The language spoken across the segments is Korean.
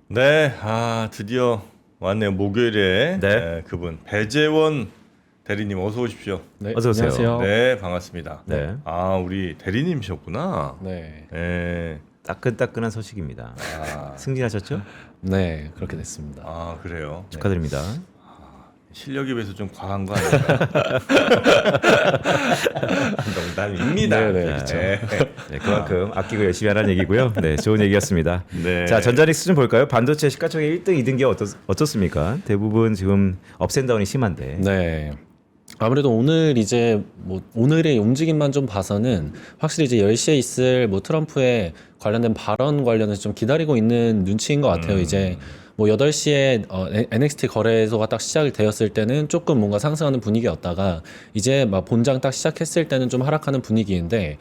네, 드디어 왔네요. 목요일에 네. 그분 배재원 대리님 어서 오십시오. 네, 어서 오세요. 안녕하세요. 네, 반갑습니다. 네. 우리 대리님이셨구나. 네, 네, 따끈따끈한 소식입니다. 승진하셨죠? 네, 그렇게 됐습니다. 그래요. 축하드립니다. 실력에 비해서 좀 과한 거 아닌가요? 농담입니다. 네, 네, 그렇죠. 네. 네, 그만큼 아끼고 열심히 하라는 얘기고요. 네, 좋은 얘기였습니다. 네. 자, 전자닉스 좀 볼까요? 반도체 시가총액 1등, 2등기 어떻습니까? 대부분 지금 업앤다운이 심한데. 네. 아무래도 오늘 이제 뭐 오늘의 움직임만 좀 봐서는 확실히 이제 10시에 있을 뭐 트럼프의 관련된 발언 관련해서 좀 기다리고 있는 눈치인 것 같아요. 이제 뭐 8시에 NXT 거래소가 딱 시작이 되었을 때는 조금 뭔가 상승하는 분위기였다가 이제 막 본장 딱 시작했을 때는 좀 하락하는 분위기인데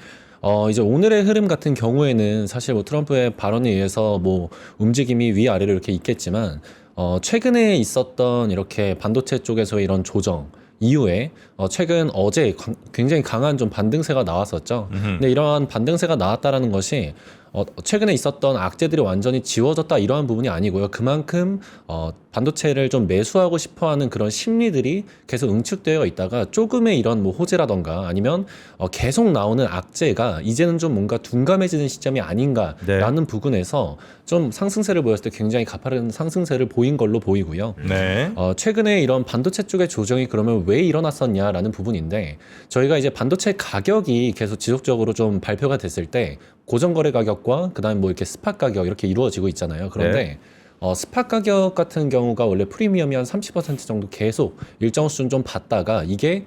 이제 오늘의 흐름 같은 경우에는 사실 뭐 트럼프의 발언에 의해서 뭐 움직임이 위아래로 이렇게 있겠지만 최근에 있었던 이렇게 반도체 쪽에서의 이런 조정 이후에 최근 어제 굉장히 강한 좀 반등세가 나왔었죠. 근데 이러한 반등세가 나왔다라는 것이 최근에 있었던 악재들이 완전히 지워졌다 이러한 부분이 아니고요. 그만큼 반도체를 좀 매수하고 싶어하는 그런 심리들이 계속 응축되어 있다가 조금의 이런 뭐 호재라던가 아니면 계속 나오는 악재가 이제는 좀 뭔가 둔감해지는 시점이 아닌가라는 부분에서 좀 상승세를 보였을 때 굉장히 가파른 상승세를 보인 걸로 보이고요. 네. 최근에 이런 반도체 쪽의 조정이 그러면 왜 일어났었냐라는 부분인데 저희가 이제 반도체 가격이 계속 지속적으로 좀 발표가 됐을 때 고정거래 가격과 그다음에 뭐 이렇게 스팟 가격 이렇게 이루어지고 있잖아요. 그런데 스팟 가격 같은 경우가 원래 프리미엄이 한 30% 정도 계속 일정 수준 좀 받다가 이게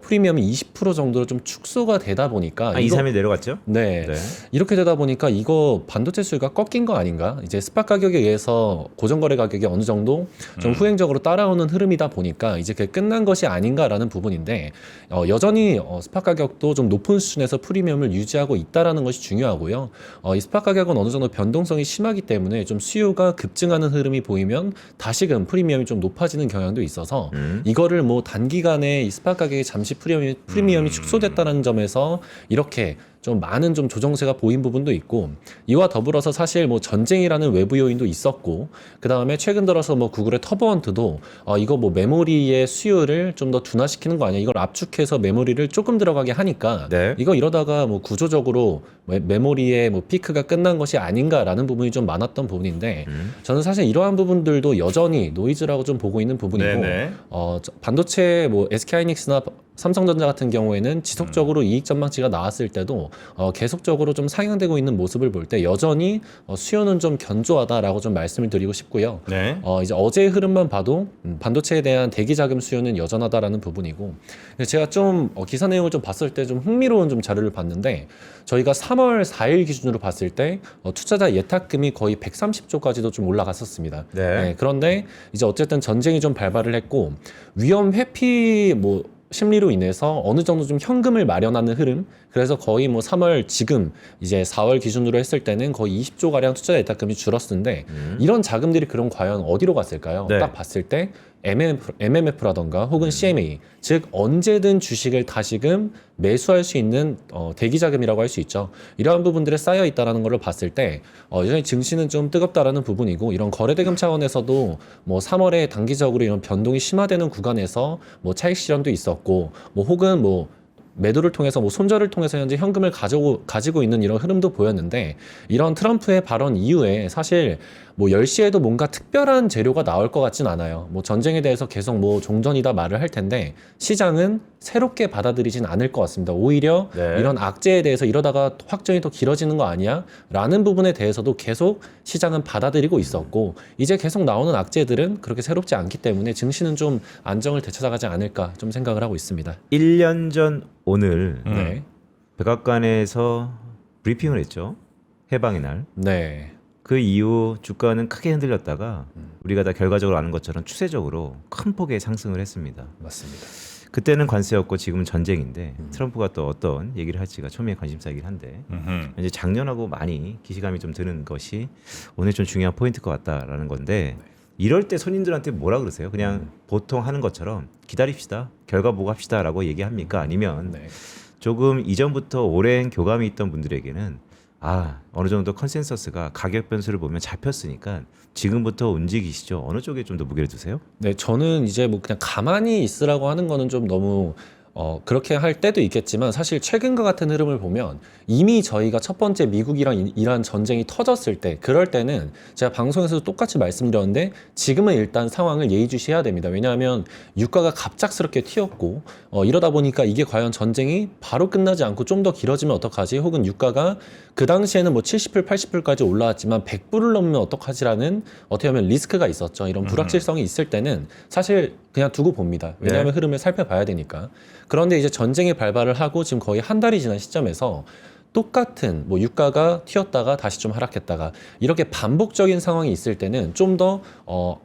프리미엄이 20% 정도로 좀 축소가 되다 보니까 2, 3일 내려갔죠? 네. 네. 이렇게 되다 보니까 이거 반도체 수요가 꺾인 거 아닌가? 이제 스팟 가격에 의해서 고정거래 가격이 어느 정도 좀 후행적으로 따라오는 흐름이다 보니까 이제 그게 끝난 것이 아닌가라는 부분인데 여전히 스팟 가격도 좀 높은 수준에서 프리미엄을 유지하고 있다라는 것이 중요하고요. 이 스팟 가격은 어느 정도 변동성이 심하기 때문에 좀 수요가 급증하는 흐름이 보이면 다시금 프리미엄이 좀 높아지는 경향도 있어서 이거를 뭐 단기간에 이 스팟 가격이 잠시 프리미엄이 축소됐다는 점에서 이렇게 좀 많은 좀 조정세가 보인 부분도 있고 이와 더불어서 사실 뭐 전쟁이라는 외부 요인도 있었고 그 다음에 최근 들어서 뭐 구글의 터보헌트도 이거 뭐 메모리의 수요를 좀 더 둔화시키는 거 아니야 이걸 압축해서 메모리를 조금 들어가게 하니까 네. 이거 이러다가 뭐 구조적으로 메모리의 뭐 피크가 끝난 것이 아닌가라는 부분이 좀 많았던 부분인데 저는 사실 이러한 부분들도 여전히 노이즈라고 좀 보고 있는 부분이고 네네. 반도체 뭐 SK하이닉스나 삼성전자 같은 경우에는 지속적으로 이익 전망치가 나왔을 때도 계속적으로 좀 상향되고 있는 모습을 볼 때 여전히 수요는 좀 견조하다라고 좀 말씀을 드리고 싶고요. 네. 이제 어제의 흐름만 봐도 반도체에 대한 대기 자금 수요는 여전하다라는 부분이고 제가 좀 기사 내용을 좀 봤을 때 좀 흥미로운 좀 자료를 봤는데 저희가 3월 4일 기준으로 봤을 때 투자자 예탁금이 거의 130조까지도 좀 올라갔었습니다. 네. 그런데 이제 어쨌든 전쟁이 좀 발발을 했고 위험 회피 뭐 심리로 인해서 어느 정도 좀 현금을 마련하는 흐름 그래서 거의 뭐 3월 지금 이제 4월 기준으로 했을 때는 거의 20조 가량 투자 예탁금이 줄었는데 이런 자금들이 그럼 과연 어디로 갔을까요? 네. 딱 봤을 때 MMF라던가 혹은 CMA 즉 언제든 주식을 다시금 매수할 수 있는 대기 자금이라고 할 수 있죠. 이러한 부분들에 쌓여 있다라는 걸 봤을 때 여전히 증시는 좀 뜨겁다라는 부분이고 이런 거래대금 차원에서도 뭐 3월에 단기적으로 이런 변동이 심화되는 구간에서 뭐 차익 실현도 있었고 뭐 혹은 뭐 매도를 통해서 뭐 손절을 통해서 현재 현금을 가지고 있는 이런 흐름도 보였는데 이런 트럼프의 발언 이후에 사실 뭐 10시에도 뭔가 특별한 재료가 나올 것 같진 않아요. 뭐 전쟁에 대해서 계속 뭐 종전이다 말을 할 텐데 시장은 새롭게 받아들이진 않을 것 같습니다. 오히려 네. 이런 악재에 대해서 이러다가 확정이 더 길어지는 거 아니야? 라는 부분에 대해서도 계속 시장은 받아들이고 있었고 이제 계속 나오는 악재들은 그렇게 새롭지 않기 때문에 증시는 좀 안정을 되찾아가지 않을까 좀 생각을 하고 있습니다. 1년 전 오늘 네. 백악관에서 브리핑을 했죠. 해방의 날. 네. 그 이후 주가는 크게 흔들렸다가 우리가 다 결과적으로 아는 것처럼 추세적으로 큰 폭의 상승을 했습니다. 맞습니다. 그때는 관세였고 지금은 전쟁인데 트럼프가 또 어떤 얘기를 할지가 초미의 관심사이긴 한데 이제 작년하고 많이 기시감이 좀 드는 것이 오늘 좀 중요한 포인트일 것 같다라는 건데 이럴 때 손님들한테 뭐라 그러세요? 그냥 보통 하는 것처럼 기다립시다. 결과 보고 합시다라고 얘기합니까? 아니면 네. 조금 이전부터 오랜 교감이 있던 분들에게는 어느 정도 컨센서스가 가격 변수를 보면 잡혔으니까 지금부터 움직이시죠. 어느 쪽에 좀 더 무게를 두세요? 네, 저는 이제 뭐 그냥 가만히 있으라고 하는 거는 좀 너무 그렇게 할 때도 있겠지만 사실 최근과 같은 흐름을 보면 이미 저희가 첫 번째 미국이랑 이란 전쟁이 터졌을 때 그럴 때는 제가 방송에서도 똑같이 말씀드렸는데 지금은 일단 상황을 예의주시해야 됩니다. 왜냐하면 유가가 갑작스럽게 튀었고 이러다 보니까 이게 과연 전쟁이 바로 끝나지 않고 좀 더 길어지면 어떡하지? 혹은 유가가 그 당시에는 뭐 70불, 80불까지 올라왔지만 100불을 넘으면 어떡하지라는 어떻게 보면 리스크가 있었죠. 이런 불확실성이 있을 때는 사실 그냥 두고 봅니다. 왜냐하면 흐름을 살펴봐야 되니까. 그런데 이제 전쟁이 발발을 하고 지금 거의 한 달이 지난 시점에서 똑같은 뭐 유가가 튀었다가 다시 좀 하락했다가 이렇게 반복적인 상황이 있을 때는 좀 더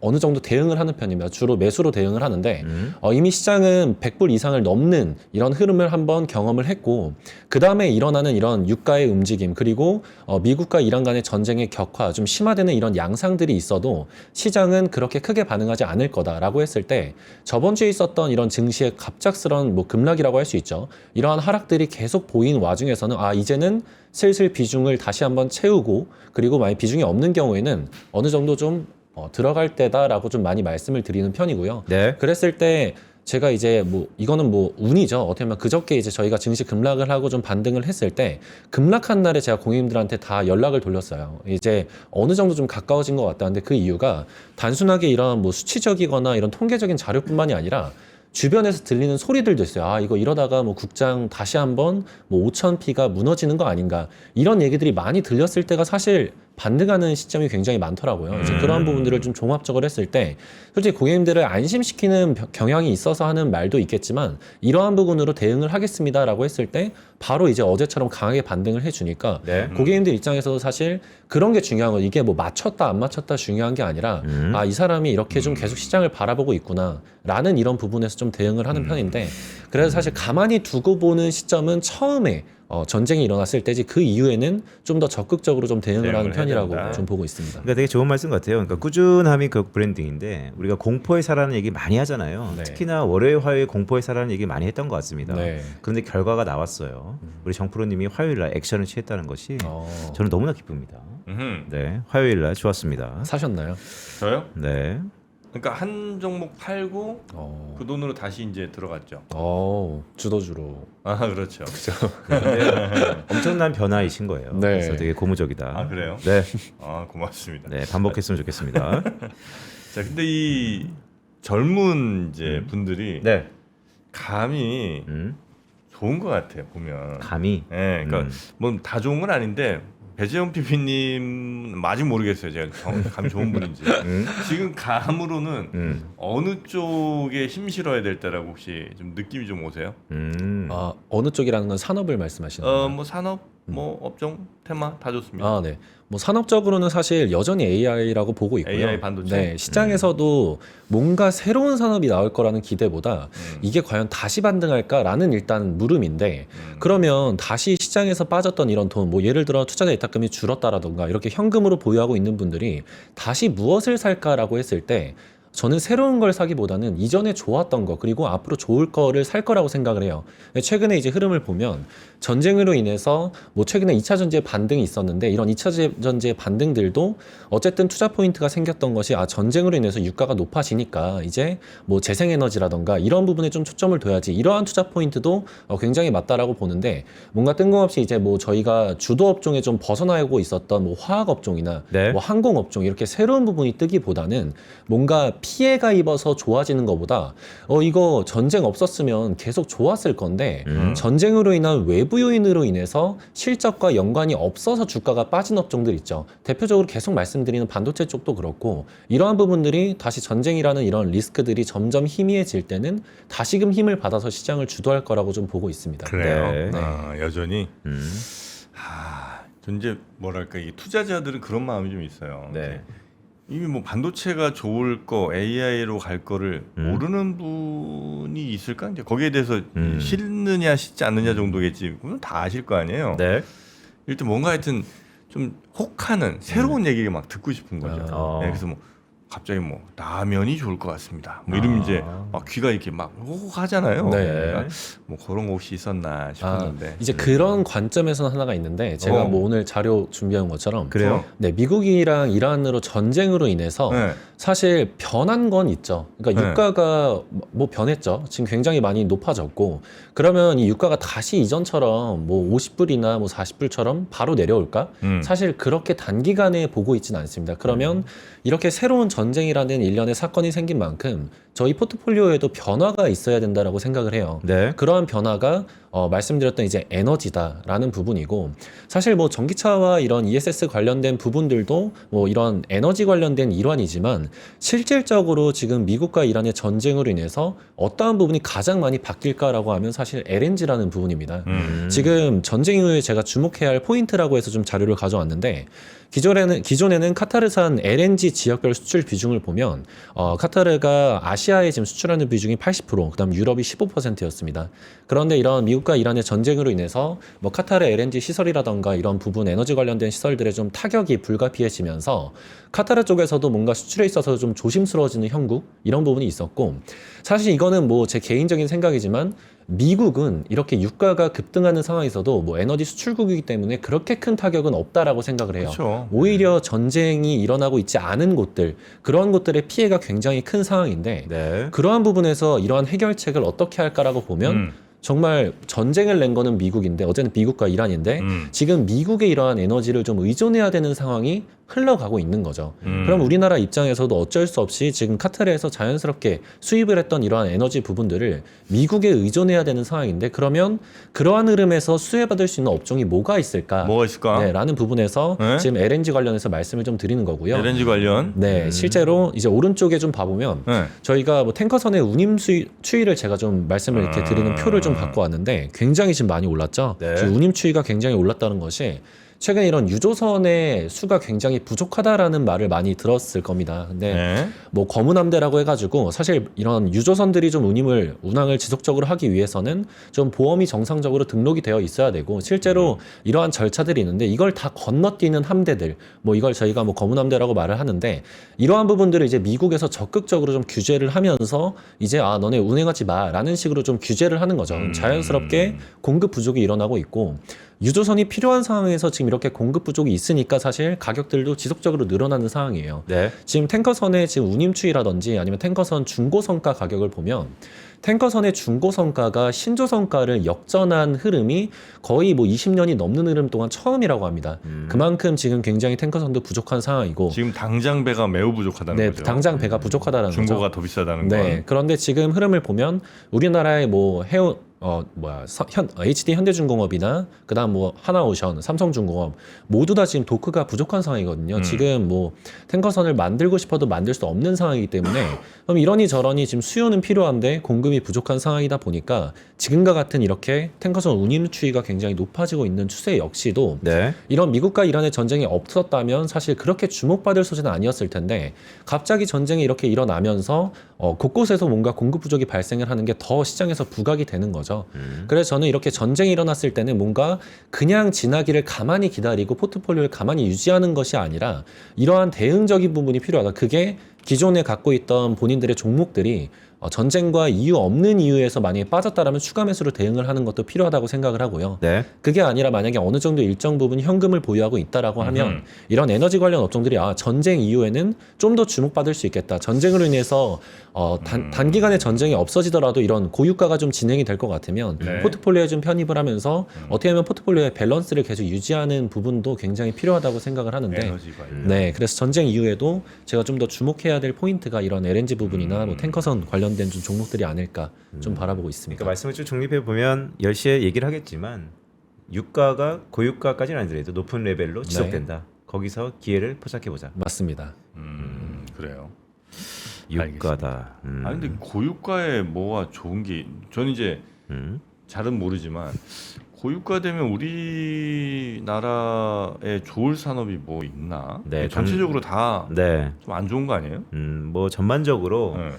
어느 정도 대응을 하는 편입니다. 주로 매수로 대응을 하는데 이미 시장은 100불 이상을 넘는 이런 흐름을 한번 경험을 했고 그 다음에 일어나는 이런 유가의 움직임 그리고 미국과 이란 간의 전쟁의 격화 좀 심화되는 이런 양상들이 있어도 시장은 그렇게 크게 반응하지 않을 거다라고 했을 때 저번 주에 있었던 이런 증시의 갑작스러운 뭐 급락이라고 할 수 있죠. 이러한 하락들이 계속 보인 와중에서는 이제는 슬슬 비중을 다시 한번 채우고 그리고 만약 비중이 없는 경우에는 어느 정도 좀 들어갈 때다라고 좀 많이 말씀을 드리는 편이고요. 네. 그랬을 때 제가 이제 뭐 이거는 뭐 운이죠. 어떻게 보면 그저께 이제 저희가 증시 급락을 하고 좀 반등을 했을 때 급락한 날에 제가 고객님들한테 다 연락을 돌렸어요. 이제 어느 정도 좀 가까워진 것 같다는데 그 이유가 단순하게 이런 뭐 수치적이거나 이런 통계적인 자료뿐만이 아니라 주변에서 들리는 소리들도 있어요. 이거 이러다가 뭐 국장 다시 한번 뭐 5,000P가 무너지는 거 아닌가. 이런 얘기들이 많이 들렸을 때가 사실 반등하는 시점이 굉장히 많더라고요. 이제 그런 부분들을 좀 종합적으로 했을 때 솔직히 고객님들을 안심시키는 경향이 있어서 하는 말도 있겠지만 이러한 부분으로 대응을 하겠습니다라고 했을 때 바로 이제 어제처럼 강하게 반등을 해주니까 네. 고객님들 입장에서도 사실 그런 게 중요한 거 이게 뭐 맞췄다 안 맞췄다 중요한 게 아니라 이 사람이 이렇게 좀 계속 시장을 바라보고 있구나 라는 이런 부분에서 좀 대응을 하는 편인데 그래서 사실 가만히 두고 보는 시점은 처음에 전쟁이 일어났을 때지 그 이후에는 좀 더 적극적으로 좀 대응을 하는 대응을 해야 편이라고 된다. 좀 보고 있습니다. 그러니까 되게 좋은 말씀 같아요. 그러니까 꾸준함이 그 브랜딩인데 우리가 공포에 사라는 얘기 많이 하잖아요. 네. 특히나 월요일, 화요일 공포에 사라는 얘기 많이 했던 것 같습니다. 네. 그런데 결과가 나왔어요. 우리 정프로님이 화요일 날 액션을 취했다는 것이 저는 너무나 기쁩니다. 네, 화요일 날 좋았습니다. 사셨나요? 저요? 네, 그러니까 한 종목 팔고 그 돈으로 다시 이제 들어갔죠. 주도주로. 그렇죠. 근데 엄청난 변화이신 거예요. 네. 그래서 되게 고무적이다. 그래요? 네, 고맙습니다. 네, 반복했으면 좋겠습니다. 자, 근데 이 젊은 이제 분들이 네, 감이 좋은 것 같아요. 보면. 감이. 네, 그러니까 뭐 다 좋은 건 아닌데 배재영 PP님 아직 모르겠어요. 제가 감이 좋은 분인지. 지금 감으로는 어느 쪽에 힘 실어야 될 때라고 혹시 좀 느낌이 좀 오세요? 어느 쪽이라는 건 산업을 말씀하시는 거예요? 뭐 산업, 뭐 업종, 테마 다 좋습니다. 네. 뭐 산업적으로는 사실 여전히 AI라고 보고 있고요. AI 반도체? 네, 시장에서도 뭔가 새로운 산업이 나올 거라는 기대보다 이게 과연 다시 반등할까라는 일단 물음인데 그러면 다시 시장에서 빠졌던 이런 돈, 뭐 예를 들어 투자자 예탁금이 줄었다라던가 이렇게 현금으로 보유하고 있는 분들이 다시 무엇을 살까라고 했을 때 저는 새로운 걸 사기보다는 이전에 좋았던 거 그리고 앞으로 좋을 거를 살 거라고 생각을 해요. 최근에 이제 흐름을 보면 전쟁으로 인해서 뭐 최근에 2차 전지의 반등이 있었는데 이런 2차 전지의 반등들도 어쨌든 투자 포인트가 생겼던 것이 전쟁으로 인해서 유가가 높아지니까 이제 뭐 재생에너지라던가 이런 부분에 좀 초점을 둬야지 이러한 투자 포인트도 굉장히 맞다라고 보는데 뭔가 뜬금없이 이제 뭐 저희가 주도 업종에 좀 벗어나고 있었던 뭐 화학 업종이나 네. 뭐 항공 업종 이렇게 새로운 부분이 뜨기보다는 뭔가 피해가 입어서 좋아지는 것보다 이거 전쟁 없었으면 계속 좋았을 건데 전쟁으로 인한 외부 요인으로 인해서 실적과 연관이 없어서 주가가 빠진 업종들 있죠. 대표적으로 계속 말씀드리는 반도체 쪽도 그렇고 이러한 부분들이 다시 전쟁이라는 이런 리스크들이 점점 희미해질 때는 다시금 힘을 받아서 시장을 주도할 거라고 좀 보고 있습니다. 그래요. 네. 여전히. 전 이제 뭐랄까 이 투자자들은 그런 마음이 좀 있어요. 네. 이미 뭐 반도체가 좋을 거 AI로 갈 거를 모르는 분이 있을까? 이제 거기에 대해서 싫느냐 싫지 않느냐 정도겠지. 그건 다 아실 거 아니에요. 네. 일단 뭔가 하여튼 좀 혹하는 새로운 얘기가 막 듣고 싶은 거죠. 네, 그래서 뭐 갑자기 뭐 라면이 좋을 것 같습니다. 뭐 이러면 이제 막 귀가 이렇게 막 하잖아요. 네. 그러니까 뭐 그런 거 혹시 있었나 싶었는데 이제 그런 관점에서는 하나가 있는데 제가 뭐 오늘 자료 준비한 것처럼 그래요? 네, 미국이랑 이란으로 전쟁으로 인해서 네. 사실 변한 건 있죠. 그러니까 네. 유가가 뭐 변했죠. 지금 굉장히 많이 높아졌고 그러면 이 유가가 다시 이전처럼 뭐 50불이나 뭐 40불처럼 바로 내려올까? 사실 그렇게 단기간에 보고 있지는 않습니다. 그러면 이렇게 새로운 전쟁이라는 일련의 사건이 생긴 만큼 저희 포트폴리오에도 변화가 있어야 된다라고 생각을 해요. 네. 그러한 변화가 말씀드렸던 이제 에너지다라는 부분이고 사실 뭐 전기차와 이런 ESS 관련된 부분들도 뭐 이런 에너지 관련된 일환이지만 실질적으로 지금 미국과 이란의 전쟁으로 인해서 어떠한 부분이 가장 많이 바뀔까라고 하면 사실 LNG라는 부분입니다. 지금 전쟁 이후에 제가 주목해야 할 포인트라고 해서 좀 자료를 가져왔는데 기존에는 카타르산 LNG 지역별 수출 비중을 보면 카타르가 아시아에 지금 수출하는 비중이 80%, 그다음 유럽이 15%였습니다. 그런데 이런 미국과 이란의 전쟁으로 인해서 뭐 카타르 LNG 시설이라던가 이런 부분 에너지 관련된 시설들의 좀 타격이 불가피해지면서 카타르 쪽에서도 뭔가 수출에 있어서 좀 조심스러워지는 형국 이런 부분이 있었고 사실 이거는 뭐 제 개인적인 생각이지만 미국은 이렇게 유가가 급등하는 상황에서도 뭐 에너지 수출국이기 때문에 그렇게 큰 타격은 없다라고 생각을 해요. 그렇죠. 오히려 전쟁이 일어나고 있지 않은 곳들 그런 곳들의 피해가 굉장히 큰 상황인데 네. 그러한 부분에서 이러한 해결책을 어떻게 할까라고 보면 정말 전쟁을 낸 거는 미국인데 어제는 미국과 이란인데 지금 미국의 이러한 에너지를 좀 의존해야 되는 상황이 흘러가고 있는 거죠. 그럼 우리나라 입장에서도 어쩔 수 없이 지금 카타르에서 자연스럽게 수입을 했던 이러한 에너지 부분들을 미국에 의존해야 되는 상황인데 그러면 그러한 흐름에서 수혜받을 수 있는 업종이 뭐가 있을까? 뭐가 있을까? 네, 라는 부분에서 네? 지금 LNG 관련해서 말씀을 좀 드리는 거고요. LNG 관련. 네, 실제로 이제 오른쪽에 좀 봐보면 네. 저희가 뭐 탱커선의 운임 추이를 제가 좀 말씀을 이렇게 드리는 표를 좀 갖고 왔는데 굉장히 지금 많이 올랐죠. 네. 지금 운임 추이가 굉장히 올랐다는 것이 최근에 이런 유조선의 수가 굉장히 부족하다라는 말을 많이 들었을 겁니다. 근데 네. 뭐 검은함대라고 해가지고 사실 이런 유조선들이 좀 운항을 지속적으로 하기 위해서는 좀 보험이 정상적으로 등록이 되어 있어야 되고 실제로 이러한 절차들이 있는데 이걸 다 건너뛰는 함대들 뭐 이걸 저희가 뭐 검은함대라고 말을 하는데 이러한 부분들을 이제 미국에서 적극적으로 좀 규제를 하면서 이제 너네 운행하지 마라는 식으로 좀 규제를 하는 거죠. 자연스럽게 공급 부족이 일어나고 있고 유조선이 필요한 상황에서 지금 이렇게 공급 부족이 있으니까 사실 가격들도 지속적으로 늘어나는 상황이에요. 네. 지금 탱커선의 지금 운임 추이라든지 아니면 탱커선 중고성가 가격을 보면 탱커선의 중고성가가 신조성가를 역전한 흐름이 거의 뭐 20년이 넘는 흐름 동안 처음이라고 합니다. 그만큼 지금 굉장히 탱커선도 부족한 상황이고 지금 당장 배가 매우 부족하다는 네, 거죠. 당장 배가 부족하다는 거죠. 중고가 더 비싸다는 네, 건. 그런데 지금 흐름을 보면 우리나라의 뭐 HD 현대중공업이나 그다음 뭐 하나오션, 삼성중공업 모두 다 지금 도크가 부족한 상황이거든요. 지금 뭐 탱커선을 만들고 싶어도 만들 수 없는 상황이기 때문에 그럼 이러니 저러니 지금 수요는 필요한데 공급이 부족한 상황이다 보니까 지금과 같은 이렇게 탱커선 운임 추이가 굉장히 높아지고 있는 추세 역시도 네. 이런 미국과 이란의 전쟁이 없었다면 사실 그렇게 주목받을 소재는 아니었을 텐데 갑자기 전쟁이 이렇게 일어나면서 곳곳에서 뭔가 공급 부족이 발생을 하는 게 더 시장에서 부각이 되는 거죠. 그래서 저는 이렇게 전쟁이 일어났을 때는 뭔가 그냥 지나기를 가만히 기다리고 포트폴리오를 가만히 유지하는 것이 아니라 이러한 대응적인 부분이 필요하다. 그게 기존에 갖고 있던 본인들의 종목들이 전쟁과 이유 없는 이유에서 만약에 빠졌다라면 추가 매수로 대응을 하는 것도 필요하다고 생각을 하고요. 네. 그게 아니라 만약에 어느 정도 일정 부분 현금을 보유하고 있다라고 하면 이런 에너지 관련 업종들이 전쟁 이후에는 좀 더 주목받을 수 있겠다. 전쟁으로 인해서 단기간에 전쟁이 없어지더라도 이런 고유가가 좀 진행이 될 것 같으면 네. 포트폴리오에 좀 편입을 하면서 어떻게 하면 포트폴리오의 밸런스를 계속 유지하는 부분도 굉장히 필요하다고 생각을 하는데 에너지 관련. 네, 그래서 전쟁 이후에도 제가 좀 더 주목해야 될 포인트가 이런 LNG 부분이나 뭐 탱커선 관련된 좀 종목들이 아닐까 좀 바라보고 있습니다. 그러니까 말씀을 쭉 정립해 보면 10시에 얘기를 하겠지만 유가가 고유가까지는 아니더라도 높은 레벨로 지속된다. 거기서 기회를 포착해 보자. 맞습니다. 그래요. 유가다. 아니 근데 고유가에 뭐가 좋은 게 저는 이제 잘은 모르지만 고유가 되면 우리나라에 좋을 산업이 뭐 있나? 네, 전체적으로 다 좀 네. 안 좋은 거 아니에요? 뭐 전반적으로 네.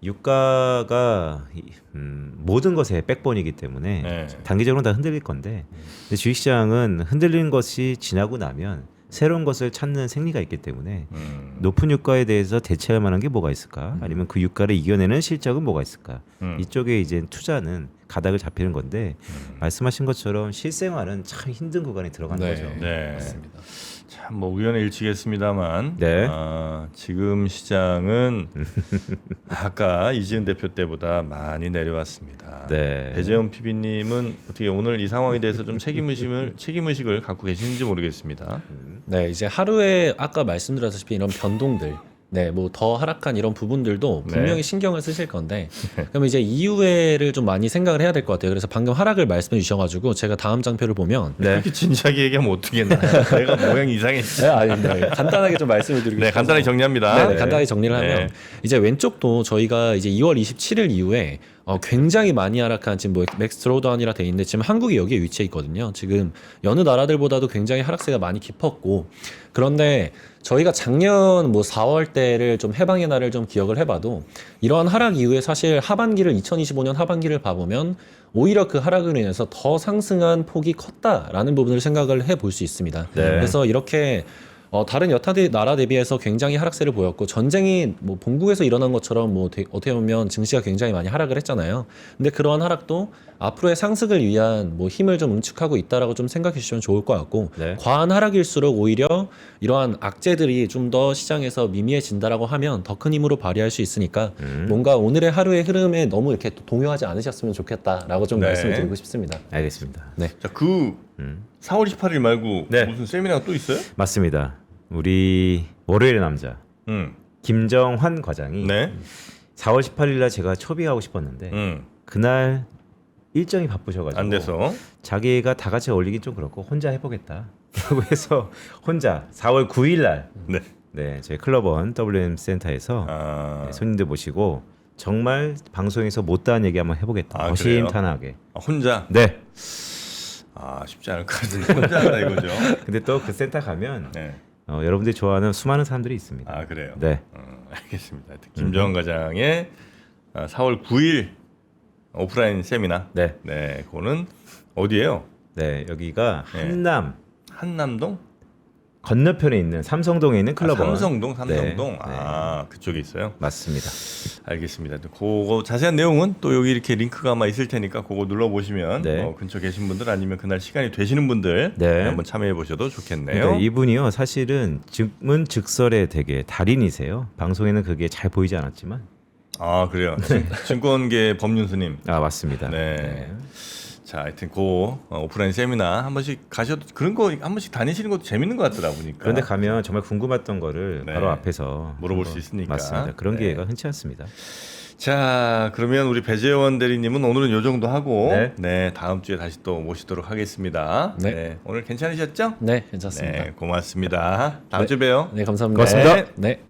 유가가 모든 것의 백본이기 때문에 네. 단기적으로 다 흔들릴 건데 근데 주식시장은 흔들리는 것이 지나고 나면 새로운 것을 찾는 생리가 있기 때문에 높은 유가에 대해서 대체할 만한 게 뭐가 있을까? 아니면 그 유가를 이겨내는 실적은 뭐가 있을까? 이쪽에 이제 투자는 가닥을 잡히는 건데 말씀하신 것처럼 실생활은 참 힘든 구간에 들어가는 네. 거죠. 네. 맞습니다. 참 뭐 우연의 일치겠습니다만 네. 지금 시장은 아까 이지은 대표 때보다 많이 내려왔습니다. 네. 배재원 PB님은 어떻게 오늘 이 상황에 대해서 좀 책임의식을 갖고 계시는지 모르겠습니다. 네, 이제 하루에 아까 말씀드렸다시피 이런 변동들, 네, 뭐 더 하락한 이런 부분들도 분명히 네. 신경을 쓰실 건데, 그럼 이제 이후에를 좀 많이 생각을 해야 될 것 같아요. 그래서 방금 하락을 말씀해 주셔가지고 제가 다음 장표를 보면, 네. 이렇게 진지하게 얘기하면 어떻겠나? 내가 모양이 이상했지. 네, 아닙니다. 간단하게 좀 말씀을 드리고 네, 싶어서. 간단히 정리합니다. 네, 간단히 정리를 하면 네. 이제 왼쪽도 저희가 이제 2월 27일 이후에 굉장히 많이 하락한 지금 뭐 맥스 드로우다운이라 돼 있는데 지금 한국이 여기에 위치해 있거든요. 지금 여느 나라들보다도 굉장히 하락세가 많이 깊었고 그런데 저희가 작년 뭐 4월 때를 좀 해방의 날을 좀 기억을 해봐도 이러한 하락 이후에 사실 하반기를 2025년 하반기를 봐보면 오히려 그 하락으로 인해서 더 상승한 폭이 컸다라는 부분을 생각을 해볼 수 있습니다. 네. 그래서 이렇게 다른 여타 나라 대비해서 굉장히 하락세를 보였고 전쟁이 뭐 본국에서 일어난 것처럼 뭐 어떻게 보면 증시가 굉장히 많이 하락을 했잖아요. 근데 그러한 하락도 앞으로의 상승을 위한 뭐 힘을 좀 응축하고 있다라고 좀 생각해 주시면 좋을 것 같고 네. 과한 하락일수록 오히려 이러한 악재들이 좀 더 시장에서 미미해진다라고 하면 더 큰 힘으로 발휘할 수 있으니까 뭔가 오늘의 하루의 흐름에 너무 이렇게 동요하지 않으셨으면 좋겠다라고 좀 네. 말씀을 드리고 싶습니다. 알겠습니다. 네. 자, 4월 28일 말고 네. 무슨 세미나가 또 있어요? 맞습니다. 우리 월요일의 남자 김정환 과장이 네. 4월 18일 날 제가 초빙하고 싶었는데 그날 일정이 바쁘셔가지고 안 돼서. 자기가 다 같이 어울리긴 좀 그렇고 혼자 해보겠다. 라고 해서 혼자 4월 9일 날 네. 네, 저희 클럽원 WM 센터에서 네, 손님들 모시고 정말 방송에서 못다한 얘기 한번 해보겠다. 아, 허심탄회하게. 혼자. 네. 쉽지 않을 것 같은데 혼자 한다 이거죠. 근데 또 그 센터 가면 네. 여러분들이 좋아하는 수많은 사람들이 있습니다. 그래요. 네. 알겠습니다. 하여튼 김정환 과장의 4월 9일 오프라인 세미나. 네. 네, 그거는 어디예요? 네, 여기가 네. 한남 한남동? 건너편에 있는 삼성동에 있는 클럽원. 삼성동. 네. 그쪽에 있어요. 맞습니다. 알겠습니다. 그거 자세한 내용은 또 여기 이렇게 링크가 아마 있을 테니까 그거 눌러 보시면 네. 근처 계신 분들 아니면 그날 시간이 되시는 분들 네. 한번 참여해 보셔도 좋겠네요. 그러니까 이분이요, 사실은 증문즉설의 되게 달인이세요. 방송에는 그게 잘 보이지 않았지만. 그래요. 증권계 법륜스님. 맞습니다. 네. 자, 하여튼 오프라인 세미나 한 번씩 가셔도 그런 거 한 번씩 다니시는 것도 재밌는 것 같더라 보니까. 그런데 가면 정말 궁금했던 거를 네. 바로 앞에서 물어볼 한번- 수 있으니까. 맞습니다. 그런 네. 기회가 흔치 않습니다. 자, 그러면 우리 배재원 대리님은 오늘은 요 정도 하고 네. 다음 주에 다시 또 모시도록 하겠습니다. 네. 오늘 괜찮으셨죠? 네, 괜찮습니다. 네, 고맙습니다. 다음 주에 봬요. 네, 감사합니다. 고맙습니다. 네.